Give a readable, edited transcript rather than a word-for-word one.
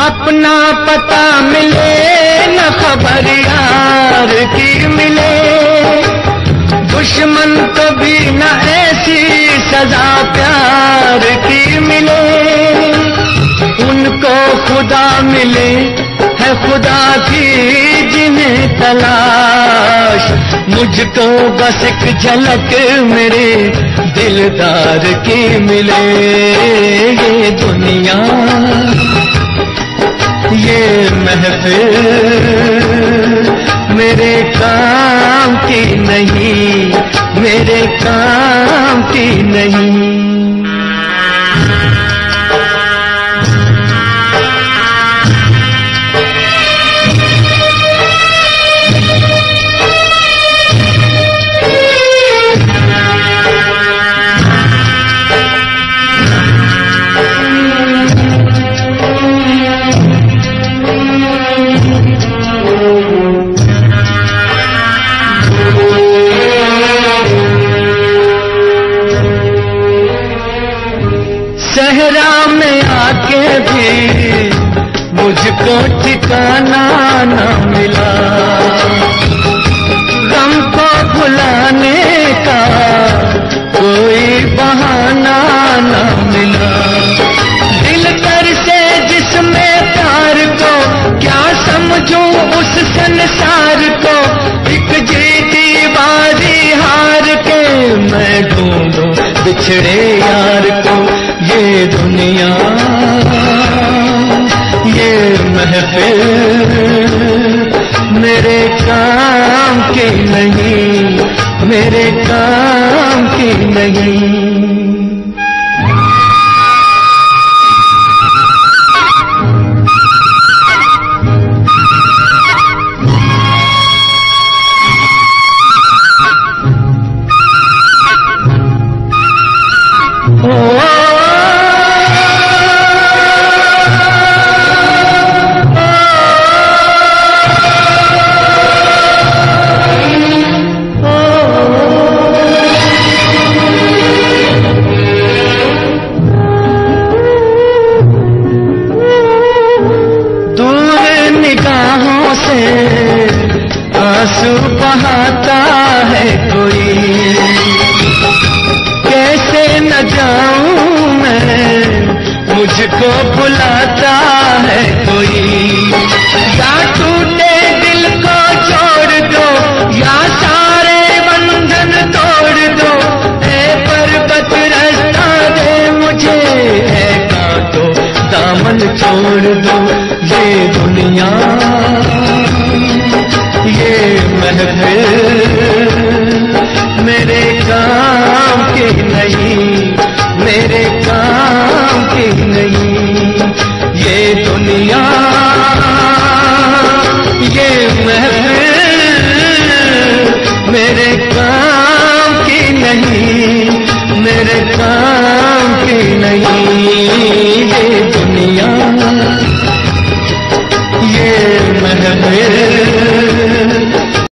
अपना पता मिले न खबर यार की मिले, दुश्मन को भी न ऐसी सजा प्यार की मिले। उनको खुदा मिले है खुदा की जिन्हें तलाश, मुझको बस एक झलक मेरे दिलदार की मिले। ये दुनिया ये महफिल मेरे काम की नहीं, मेरे काम की नहीं। सहरा में आके भी मुझको ठिकाना न मिला, गम को भुलाने का कोई बहाना न मिला। दिल कर से जिसमें प्यार को क्या समझूं उस संसार को, एक जीती बारी हार के मैं ढूंढूं बिछड़े यार को। ये दुनिया ये महफिल मेरे काम की नहीं, मेरे काम की नहीं। आंसू बहाता है कोई, कैसे न जाऊं मैं, मुझको बुलाता है कोई। या टूटे दिल को छोड़ दो या सारे बंधन तोड़ दो, ऐ पर्वत रास्ता दे मुझे, ऐ कांटो दामन छोड़ दो। ये दुनिया ये महफिल मेरे काम की नहीं,